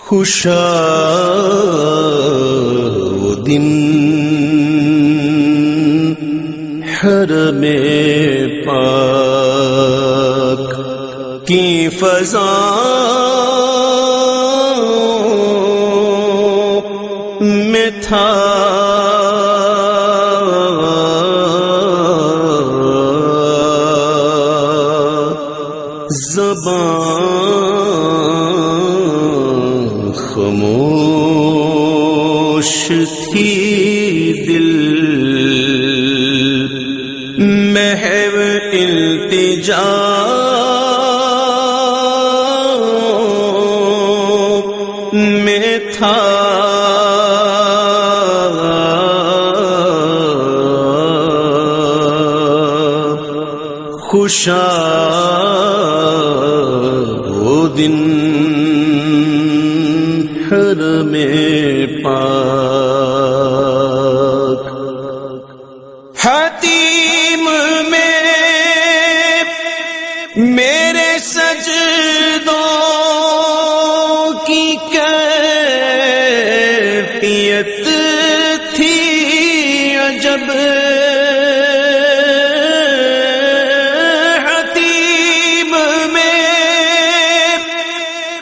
خوشا وہ دن حرم پاک کی فضا میں تھا زبان خاموش تھی، دل محو التجا میں تھا، خوشا وہ دن حرم پاک۔ حتیم میں میرے سجدوں کی کیفیت تھی عجب،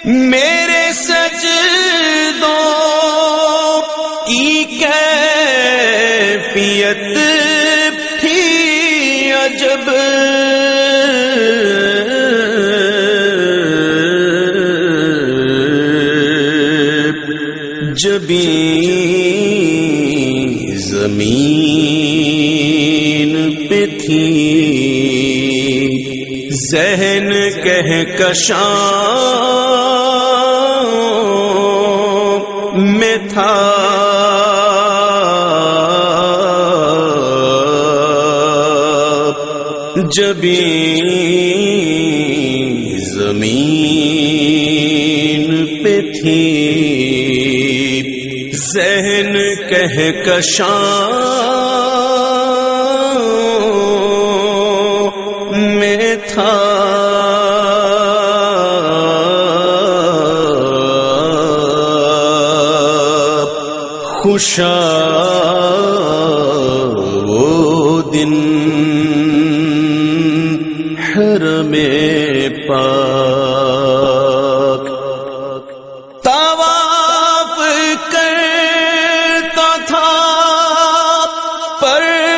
میرے سجدوں کی کیفیت تھی عجب، جبیں زمین پہ تھی ذہن کہکشاں میں تھا، جبیں زمین پہ تھی ذہن کہکشاں میں تھا، خوشا وہ دن حرم پاک۔ طواف کرتا تھا پروانہ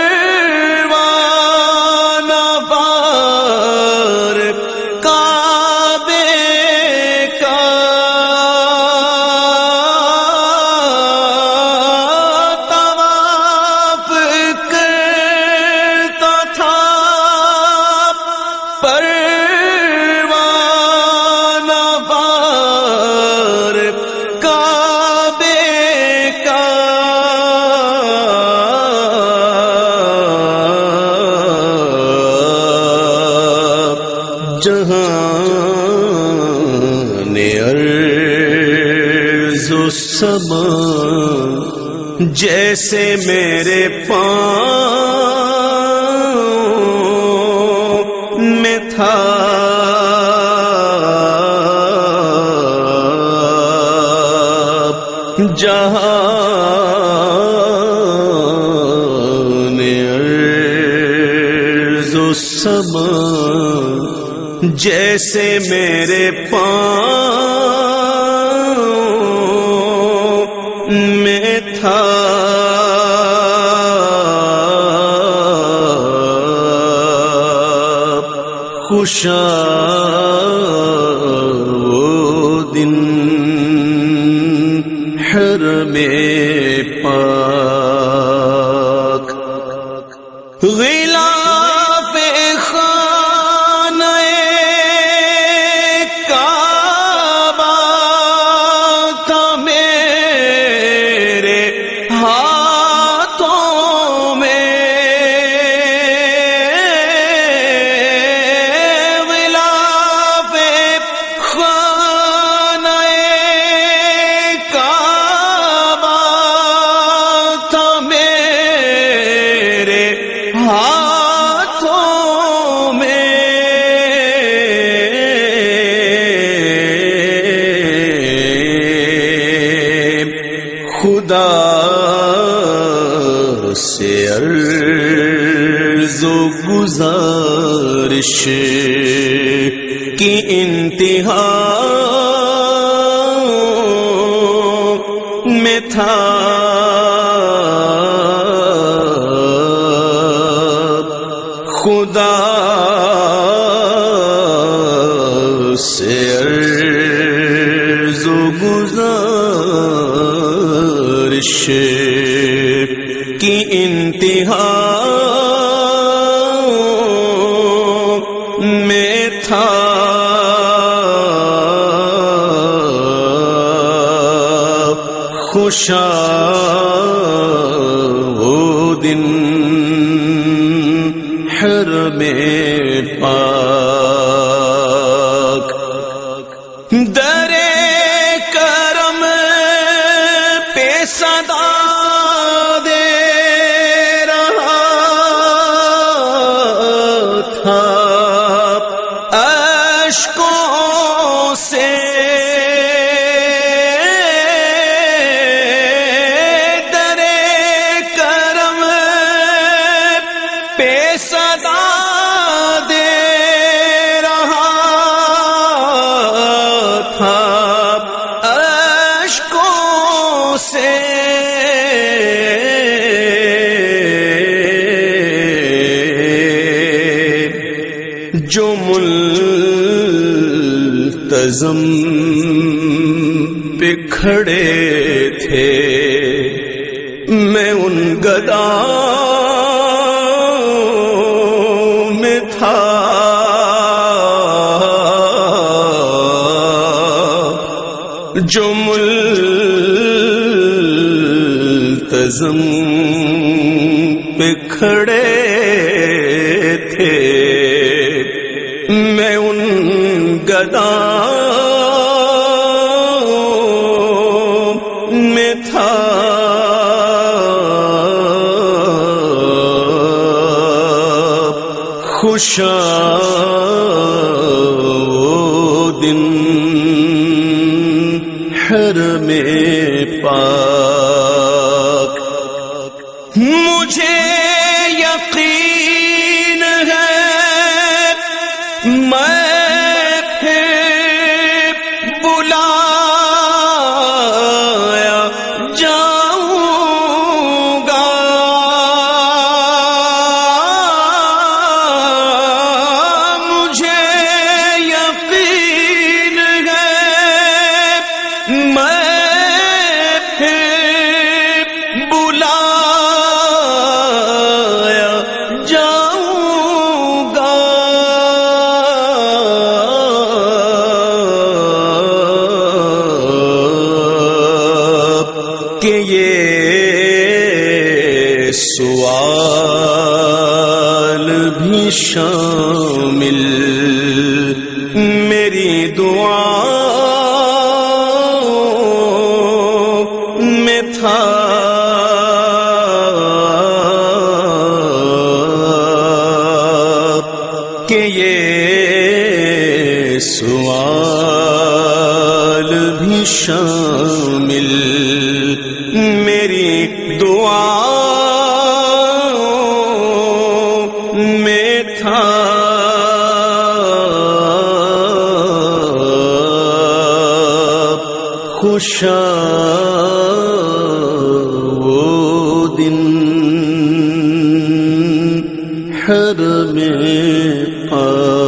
بار کعبے کا، پروانہ بار کعبے کا، جہان ارض و سما جیسے میرے پاؤں میں تھا، جہان ارض و سما جیسے میرے پاؤں میں تھا، خوشا وہ دن حرم پاک۔ غلاف خانہ کعبہ تھا میرے ہاتھوں میں، غلاف خانہ کعبہ خدا سے عرض و گزارش کی انتہا میں تھا خدا سے عرض و گزارش کی انتہا میں تھا خوشا وہ دن حرم پاک در کرم پہ صدا دے رہا تھا اشکوں سے در کرم پہ صدا دے رہا تھا اشکوں سے جو ملتزم پہ کھڑے تھے میں ان گداؤں میں تھا جو ملتزم پہ کھڑے تھے میں ان گداؤں میں تھا خوشا وہ دن حرم پاک مجھے یقین ہے میں پھر بلایا جاؤں گا مجھے یقین ہے میں پھر بلایا جاؤں گا کہ یہ سوال بھی شامل میری دعا میں تھا کہ یہ سوال بھی شامل میری دعا میں تھا خوشا وہ دن حرم پاک